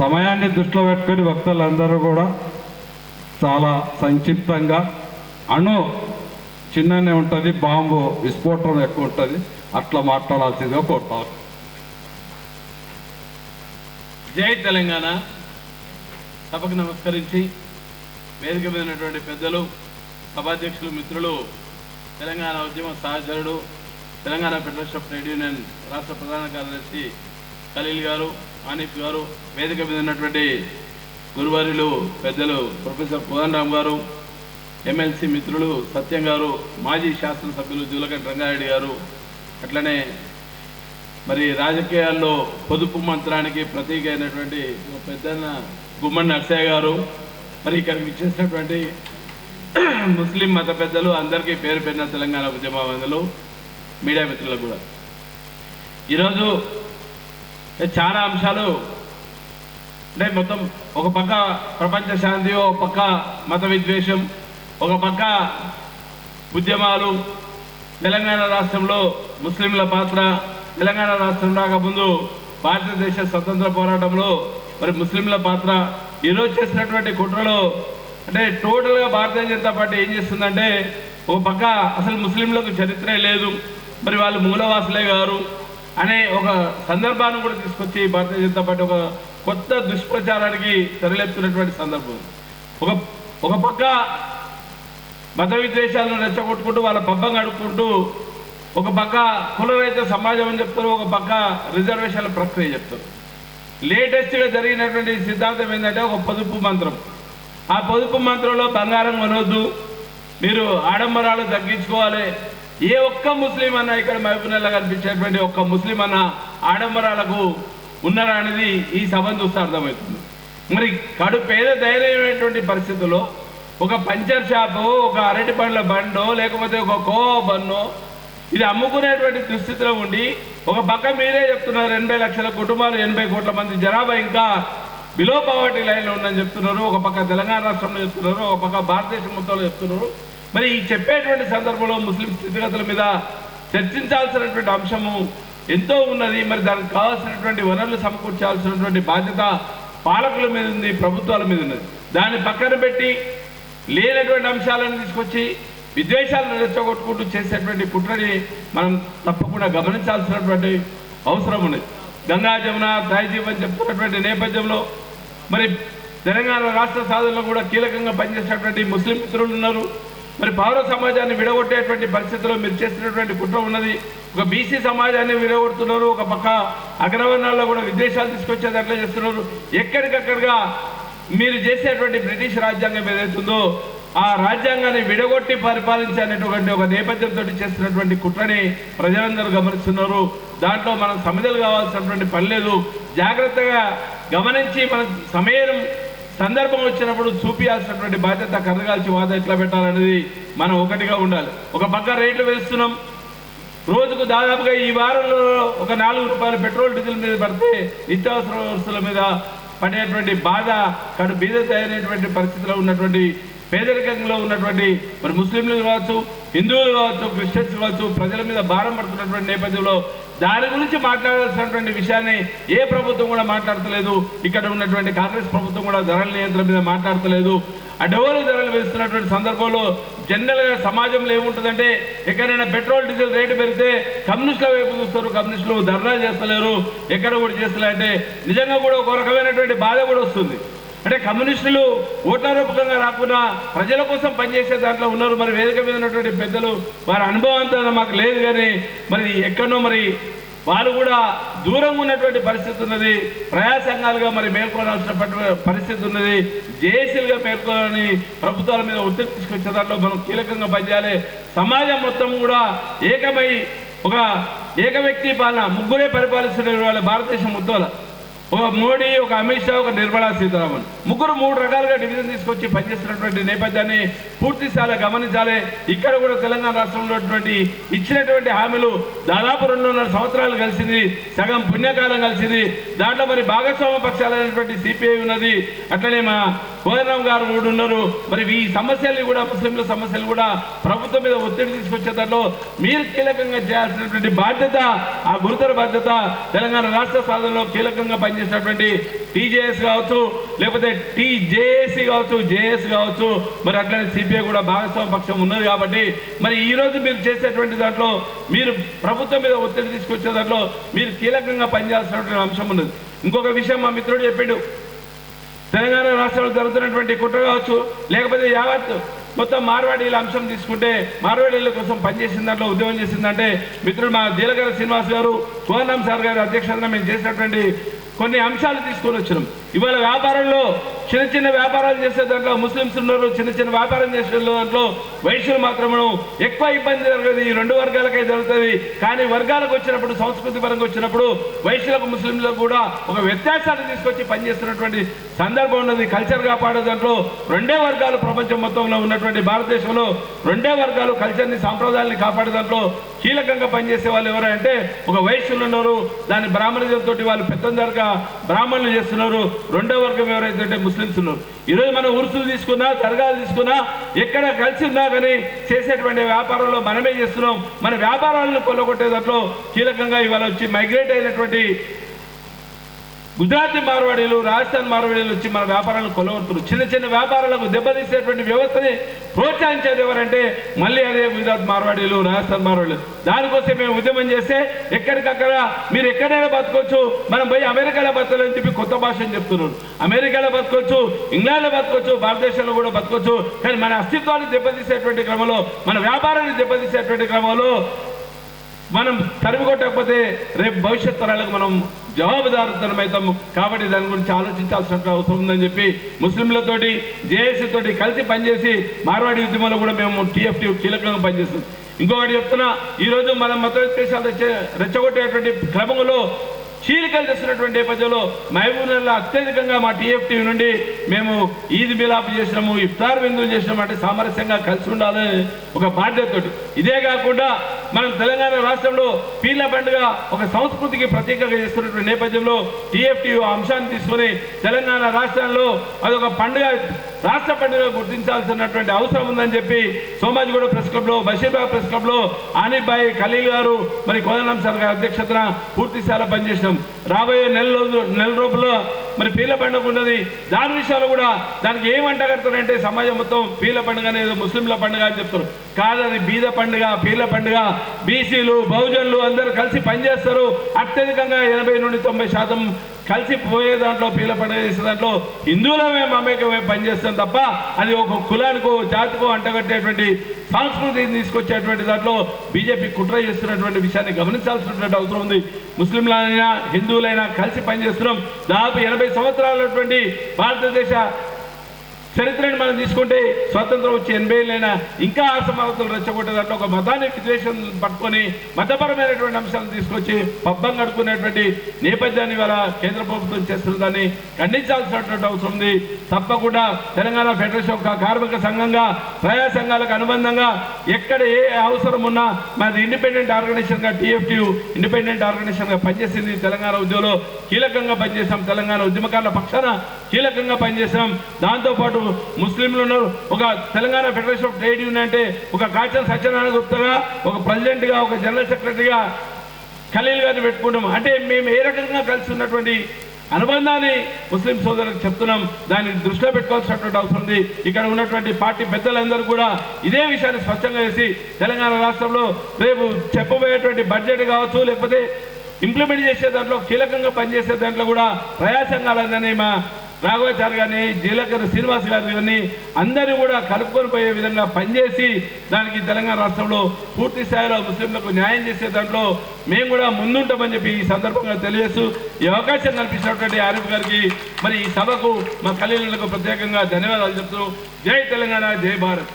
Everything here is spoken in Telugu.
సమయాన్ని దృష్టిలో పెట్టుకొని భక్తులందరూ కూడా చాలా సంక్షిప్తంగా చిన్ననే ఉంటుంది, బాంబు విస్ఫోటనం ఎక్కువ ఉంటుంది, అట్లా మాట్లాడాల్సిందిగా కోరుతారు. జై తెలంగాణ. సభకు నమస్కరించి వేదిక మీద ఉన్నటువంటి పెద్దలు, సభాధ్యక్షులు, మిత్రులు, తెలంగాణ ఉద్యమ సహచరుడు, Telangana federation of trade union రాష్ట్ర ప్రధాన కార్యదర్శి ఖలీల్ గారు, ఆనిఫ్ గారు, వేదిక మీద ఉన్నటువంటి గురువారులు పెద్దలు ప్రొఫెసర్ కోదండరామ్ గారు, ఎమ్మెల్సీ మిత్రులు సత్యం గారు, మాజీ శాసనసభ్యులు జూలకంటి రంగారెడ్డి గారు, అట్లనే మరి రాజకీయాల్లో పొదుపు మంత్రానికి ప్రతీక అయినటువంటి పెద్దన్న గుమ్మడి నర్సయ్య గారు, మరి ఇక్కడికి ఇచ్చేసినటువంటి ముస్లిం మత పెద్దలు అందరికీ పేరు పెట్టిన తెలంగాణ ఉద్యమ వందలు, మీడియా మిత్రులకు కూడా. ఈరోజు చాలా అంశాలు అంటే మొత్తం ఒక పక్క ప్రపంచ శాంతి, ఒక పక్క మత విద్వేషం, ఒక పక్క ఉద్యమాలు, తెలంగాణ రాష్ట్రంలో ముస్లింల పాత్ర, తెలంగాణ రాష్ట్రం రాకముందు భారతదేశ స్వతంత్ర పోరాటంలో మరి ముస్లింల పాత్ర, ఈరోజు చేసినటువంటి కుట్రలో అంటే టోటల్గా భారతీయ జనతా పార్టీ ఏం చేస్తుందంటే ఒక పక్క అసలు ముస్లింలకు చరిత్రే లేదు, మరి వాళ్ళు మూలవాసులే గారు అనే ఒక సందర్భాన్ని కూడా తీసుకొచ్చి భారతీయ జనతా పార్టీ ఒక కొత్త దుష్ప్రచారానికి తెరలేపుతున్నటువంటి సందర్భం. ఒక పక్క మత విద్వేషాలను రెచ్చగొట్టుకుంటూ వాళ్ళ పబ్బం గడుపుకుంటూ, ఒక పక్క కులరైతే సమాజం అని చెప్తారు, ఒక పక్క రిజర్వేషన్ల ప్రక్రియ చెప్తారు. లేటెస్ట్గా జరిగినటువంటి సిద్ధాంతం ఏంటంటే ఒక పొదుపు మంత్రం. ఆ పొదుపు మంత్రంలో బంగారం కొనవద్దు, మీరు ఆడంబరాలు తగ్గించుకోవాలి. ఏ ఒక్క ముస్లిం అన్న ఇక్కడ మహబూబ్నగర్లో కనిపించేటువంటి ఒక్క ముస్లిం అన్న ఆడంబరాలకు ఉన్నారా అనేది ఈ సభను చూస్తే అర్థమవుతుంది. మరి కడు పేద దయనీయమైనటువంటి పరిస్థితుల్లో ఒక పంచర్ షాపు, ఒక అరటి పండ్ల బండో, లేకపోతే ఒక కోవా బన్నో ఇది అమ్ముకునేటువంటి దుస్థితిలో ఉండి, ఒక పక్క మీరే చెప్తున్నారు 80 లక్షల కుటుంబాలు, 80 కోట్ల మంది జనాభా ఇంకా బిలో పవర్టీ లైన్లో ఉందని చెప్తున్నారు. ఒక పక్క తెలంగాణ రాష్ట్రంలో చెప్తున్నారు, ఒక పక్క భారతదేశం మొత్తంలో చెప్తున్నారు. మరి ఈ చెప్పేటువంటి సందర్భంలో ముస్లిం స్థితిగతుల మీద చర్చించాల్సినటువంటి అంశము ఎంతో ఉన్నది. మరి దానికి కావాల్సినటువంటి వనరులు సమకూర్చాల్సినటువంటి బాధ్యత పాలకుల మీద ఉంది, ప్రభుత్వాల మీద ఉన్నది. దాన్ని పక్కన పెట్టి లేనటువంటి అంశాలను తీసుకొచ్చి విద్వేషాలను రెచ్చగొట్టుకుంటూ చేసేటువంటి కుట్రని మనం తప్పకుండా గమనించాల్సినటువంటి అవసరం ఉన్నది. గంగా జమున తహజీబ్ అని చెప్తున్నటువంటి నేపథ్యంలో మరి తెలంగాణ రాష్ట్ర సాధనలో కూడా కీలకంగా పనిచేసేటువంటి ముస్లిం మిత్రులు ఉన్నారు. మరి పౌర సమాజాన్ని విడగొట్టేటువంటి పరిస్థితుల్లో మీరు చేసినటువంటి కుట్ర ఉన్నది. ఒక బీసీ సమాజాన్ని విడగొడుతున్నారు, ఒక పక్క అగ్రవర్ణాల్లో కూడా విద్వేషాలు తీసుకొచ్చేది అట్లా చేస్తున్నారు. ఎక్కడికక్కడగా మీరు చేసేటువంటి బ్రిటిష్ రాజ్యాంగం ఏదైతుందో ఆ రాజ్యాంగాన్ని విడగొట్టి పరిపాలించేటువంటి ఒక నేపథ్యంతో చేస్తున్నటువంటి కుట్రని ప్రజలందరూ గమనిస్తున్నారు. దాంట్లో మనం సమిధలు కావాల్సినటువంటి పని లేదు. జాగ్రత్తగా గమనించి మన సమయం సందర్భం వచ్చినప్పుడు చూపించాల్సినటువంటి బాధ్యత కర్రగాల్చి వాద ఎట్లా పెట్టాలనేది మనం ఒకటిగా ఉండాలి. ఒక పక్క రేట్లు వేస్తున్నాం, రోజుకు దాదాపుగా ఈ వారంలో ఒక 4 రూపాయలు పెట్రోల్ డీజిల్ మీద పడితే నిత్యావసర వస్తువుల మీద పడేటువంటి బాధ కడు బీదత అయినటువంటి పరిస్థితిలో ఉన్నటువంటి పేదరికంలో ఉన్నటువంటి మరి ముస్లింలు కావచ్చు, హిందువులు కావచ్చు, క్రిస్టియన్స్ కావచ్చు, ప్రజల మీద భారం పడుతున్నటువంటి నేపథ్యంలో దాని గురించి మాట్లాడాల్సినటువంటి విషయాన్ని ఏ ప్రభుత్వం కూడా మాట్లాడతలేదు. ఇక్కడ ఉన్నటువంటి కాంగ్రెస్ ప్రభుత్వం కూడా ధరల నియంత్రణ మీద మాట్లాడతలేదు. అడవులు ధరలు వేస్తున్నటువంటి సందర్భంలో జనరల్గా సమాజంలో ఏముంటుందంటే ఎక్కడైనా పెట్రోల్ డీజిల్ రేటు పెరిగితే కమ్యూనిస్టుల వైపు చూస్తారు, కమ్యూనిస్టులు ధర్నా చేస్తలేరు, ఎక్కడ కూడా చేస్తలే అంటే నిజంగా కూడా ఒక రకమైనటువంటి బాధ కూడా వస్తుంది. అంటే కమ్యూనిస్టులు ఓట్ల రూపకంగా రాకుండా ప్రజల కోసం పనిచేసే దాంట్లో ఉన్నారు. మరి వేదిక మీద ఉన్నటువంటి పెద్దలు వారి అనుభవం అంతా మాకు లేదు, కానీ మరి ఎక్కడో మరి వాళ్ళు కూడా దూరంగా ఉన్నటువంటి పరిస్థితి ఉన్నది. ప్రజా సంఘాలుగా మరి మేల్కొనాల్సిన పరిస్థితి ఉన్నది. జేఏసీలుగా మేల్కొనాలని ప్రభుత్వాల మీద ఒత్తిడి తీసుకొచ్చే దాంట్లో మనం కీలకంగా పనిచేయాలి. సమాజం మొత్తం కూడా ఏకమై ఒక ఏక వ్యక్తి పాలన, ముగ్గురే పరిపాలిస్తున్న వాళ్ళ భారతదేశం మొత్తంలో ఒక మోడీ, ఒక అమిత్ షా, ఒక నిర్మలా సీతారామన్ ముగ్గురు 3 రకాలుగా డివిజన్ తీసుకొచ్చి పనిచేస్తున్నటువంటి నేపథ్యాన్ని పూర్తి స్థాయిలో గమనించాలి. ఇక్కడ కూడా తెలంగాణ రాష్ట్రంలో ఇచ్చినటువంటి హామీలు దాదాపు 2.5 సంవత్సరాలు కలిసింది, సగం పుణ్యకాలం కలిసింది. దాంట్లో మరి భాగస్వామ్య పక్షాలైనటువంటి సిపిఐ ఉన్నది, అట్లనే మా కోదండరాం గారు కూడా ఉన్నారు. మరి ఈ సమస్యల్ని కూడా ముస్లింల సమస్యలు కూడా ప్రభుత్వం మీద ఒత్తిడి తీసుకొచ్చే దాంట్లో మీరు కీలకంగా చేయాల్సినటువంటి బాధ్యత, ఆ గురుతర బాధ్యత తెలంగాణ రాష్ట్ర సాధనలో కీలకంగా పనిచేసినటువంటి టీజేఎస్ కావచ్చు, లేకపోతే టీజేఏసీ కావచ్చు, జేఎస్ కావచ్చు, మరి అట్లనే సిపిఐ కూడా భాగస్వామ్య పక్షం ఉన్నది. కాబట్టి మరి ఈ రోజు మీరు చేసేటువంటి దాంట్లో మీరు ప్రభుత్వం మీద ఒత్తిడి తీసుకొచ్చే దాంట్లో మీరు కీలకంగా పనిచేయాల్సినటువంటి అంశం ఉన్నది. ఇంకొక విషయం మా మిత్రుడు చెప్పాడు, తెలంగాణ రాష్ట్రంలో జరుగుతున్నటువంటి కుట్ర కావచ్చు, లేకపోతే యావత్ మొత్తం మార్వాడీల అంశం తీసుకుంటే మార్వాడీల కోసం పనిచేసిన దాంట్లో ఉద్యమం చేసిందంటే మిత్రుడు మా జీలకర్ర శ్రీనివాస్ గారు, కోదండరాం సార్ గారి అధ్యక్షతన మేము చేసినటువంటి కొన్ని అంశాలు తీసుకొని వచ్చినాం. ఇవాళ వ్యాపారంలో చిన్న చిన్న వ్యాపారాలు చేసే దాంట్లో ముస్లిమ్స్ ఉన్నారు, చిన్న చిన్న వ్యాపారం చేసే దాంట్లో వైశ్యులు మాత్రము ఎక్కువ ఇబ్బంది జరగదు. ఈ రెండు వర్గాలకే జరుగుతుంది. కానీ వర్గాలకు వచ్చినప్పుడు, సంస్కృతి పరంగా వచ్చినప్పుడు వైశ్యులకు ముస్లింలకు కూడా ఒక వ్యత్యాసాన్ని తీసుకొచ్చి పనిచేస్తున్నటువంటి సందర్భం ఉన్నది. కల్చర్ కాపాడే దాంట్లో రెండే వర్గాలు ప్రపంచం మొత్తంలో ఉన్నటువంటి భారతదేశంలో రెండే వర్గాలు కల్చర్ని, సాంప్రదాయాన్ని కాపాడే దాంట్లో కీలకంగా పనిచేసే వాళ్ళు ఎవరంటే ఒక వైశ్యులు ఉన్నారు, దాని బ్రాహ్మణులతో వాళ్ళు పెద్దందరగా బ్రాహ్మణులు చేస్తున్నారు. రెండో వర్గం ఎవరైతే ముస్లిమ్స్ ఉన్నారు. ఈరోజు మనం ఉరుసులు తీసుకున్నా, దర్గాలు తీసుకున్నా, ఎక్కడ కలిసి ఉన్నా కానీ చేసేటువంటి వ్యాపారంలో మనమే చేస్తున్నాం. మన వ్యాపారాలను కొల్లగొట్టే దాంట్లో కీలకంగా ఇవాళ వచ్చి మైగ్రేట్ అయినటువంటి గుజరాతీ మార్వాడీలు, రాజస్థాన్ మార్వాడీలు వచ్చి మన వ్యాపారాలను కొలగొడుతున్నారు. చిన్న చిన్న వ్యాపారాలకు దెబ్బతీసేటువంటి వ్యవస్థని ప్రోత్సహించేది ఎవరంటే మళ్ళీ అదే గుజరాత్ మార్వాడీలు, రాజస్థాన్ మార్వాడీలు. దానికోసం మేము ఉద్యమం చేస్తే ఎక్కడికక్కడ మీరు ఎక్కడైనా బతకొచ్చు, మనం పోయి అమెరికాలో బతకాలని చెప్పి కొత్త భాషను చెప్తున్నారు. అమెరికాలో బతకొచ్చు, ఇంగ్లాండ్లో బతకొచ్చు, భారతదేశంలో కూడా బతకొచ్చు. కానీ మన అస్తిత్వాన్ని దెబ్బతీసేటువంటి క్రమంలో, మన వ్యాపారాన్ని దెబ్బతీసేటువంటి క్రమంలో మనం తరిమికొట్టకపోతే రేపు భవిష్యత్ తరాలకు మనం జవాబుదారుతనమవుతాము. కాబట్టి దాని గురించి ఆలోచించాల్సిన అవసరం ఉందని చెప్పి ముస్లింలతోటి, జేఏసీ తోటి కలిసి పనిచేసి మార్వాడి ఉద్యమంలో కూడా మేము టీఎఫ్టీ కీలకంగా పనిచేస్తాం. ఇంకొకటి చెప్తున్నా, ఈరోజు మనం మత విద్వేషాలు రెచ్చగొట్టేటువంటి క్రమంలో చీలికలు చేస్తున్నటువంటి నేపథ్యంలో మహబూబ్నగర్లో అత్యధికంగా మా టీఎఫ్టీ నుండి మేము ఈద్ మిలాప్ చేసినాము, ఇఫ్తార్ విందులు చేసినాము. అంటే సామరస్యంగా కలిసి ఉండాలని ఒక బాధ్యతతోటి. ఇదే కాకుండా మనం తెలంగాణ రాష్ట్రంలో పీర్ల పండుగ ఒక సంస్కృతికి ప్రత్యేకంగా చేస్తున్నటువంటి నేపథ్యంలో టీఎఫ్టీ అంశాన్ని తీసుకొని తెలంగాణ రాష్ట్రంలో అదొక పండుగ, రాష్ట్ర పండుగ గుర్తించాల్సినటువంటి అవసరం ఉందని చెప్పి సోమాజిగూడ ప్రెస్ క్లబ్లో, బషీర్బాగ్ ప్రెస్ క్లబ్లో ఆనిఫ్ ఖలీల్ గారు, మరి కోదండరాం సార్ గారి అధ్యక్షతన పూర్తిస్థాయిలో పనిచేసినాం. రాబోయే నెల రోజుల్లో మరి పీర్ల పండుగ ఉన్నది. దాని విషయాలు కూడా దానికి ఏమంటగడతారంటే సమాజం మొత్తం పీర్ల పండుగ అనేది ముస్లింల పండుగ అని చెప్తారు. కాదు, అది బీద పండుగ, పీర్ల పండుగ. బీసీలు, బహుజనులు అందరూ కలిసి పనిచేస్తారు. అత్యధికంగా 80 నుండి 90% కలిసి పోయే దాంట్లో పీర్ల పండుగ చేసే దాంట్లో హిందువులమే మమేకమే పనిచేస్తాం తప్ప అది ఒక కులానికో జాతికో అంటగట్టేటువంటి సంస్కృతిని తీసుకొచ్చేటువంటి దాంట్లో బీజేపీ కుట్ర చేస్తున్నటువంటి విషయాన్ని గమనించాల్సినటువంటి అవసరం ఉంది. ముస్లింలైనా హిందువులైనా కలిసి పనిచేస్తున్నాం. దాదాపు 80 సంవత్సరాలటువంటి భారతదేశ చరిత్రను మనం తీసుకుంటే స్వాతంత్రం వచ్చి 80 ఏళ్ళైనా ఇంకా అసమానతలు రెచ్చగొట్టే దాంట్లో ఒక మతాన్ని విద్వేషం పట్టుకొని మతపరమైనటువంటి అంశాలను తీసుకొచ్చి పబ్బం గడుపుకునేటువంటి నేపథ్యాన్ని ఇవాళ కేంద్ర ప్రభుత్వం చేస్తున్న దాన్ని ఖండించాల్సినటువంటి అవసరం ఉంది. తప్పకుండా తెలంగాణ ఫెడరేషన్ ఒక కార్మిక సంఘంగా, ప్రజా సంఘాలకు అనుబంధంగా ఎక్కడ ఏ అవసరం ఉన్నా మాది ఇండిపెండెంట్ ఆర్గనైజేషన్గా టీఎఫ్టీ ఇండిపెండెంట్ ఆర్గనైజేషన్గా పనిచేసింది. తెలంగాణ ఉద్యమంలో కీలకంగా పనిచేసాం. తెలంగాణ ఉద్యమకారుల పక్షాన కీలకంగా పనిచేసాం. దాంతోపాటు ముస్లింలు ఉన్నారు. ఒక Telangana federation of trade union అంటే ఒక కాచన్ సత్యనారాయణ గుప్తగా, ఒక ప్రెసిడెంట్గా, ఒక జనరల్ సెక్రటరీగా ఖలీల్ గారిని పెట్టుకున్నాం. అంటే మేము ఏ రకంగా కలిసి ఉన్నటువంటి అనుబంధాన్ని ముస్లిం సోదరులకు చెప్తున్నాం. దాన్ని దృష్టిలో పెట్టుకోవాల్సినటువంటి అవసరం ఉంది. ఇక్కడ ఉన్నటువంటి పార్టీ పెద్దలందరూ కూడా ఇదే విషయాన్ని స్పష్టంగా చేసి తెలంగాణ రాష్ట్రంలో రేపు చెప్పబోయేటువంటి బడ్జెట్ కావచ్చు, లేకపోతే ఇంప్లిమెంట్ చేసే దాంట్లో కీలకంగా పనిచేసే దాంట్లో కూడా ప్రజా సంఘాలందరినీ, మా రాఘవాచారి గారిని, జీలకర్ర శ్రీనివాస్ గారి గారిని అందరూ కూడా కలుపుకొని పోయే విధంగా పనిచేసి దానికి తెలంగాణ రాష్ట్రంలో పూర్తి స్థాయిలో ముస్లింలకు న్యాయం చేసే దాంట్లో మేము కూడా ముందుంటామని చెప్పి ఈ సందర్భంగా తెలియజేస్తూ ఈ అవకాశం కల్పించినటువంటి ఆరిఫ్ గారికి, మరి ఈ సభకు మా ఖలీలకు ప్రత్యేకంగా ధన్యవాదాలు చెప్తూ జై తెలంగాణ, జై భారత్.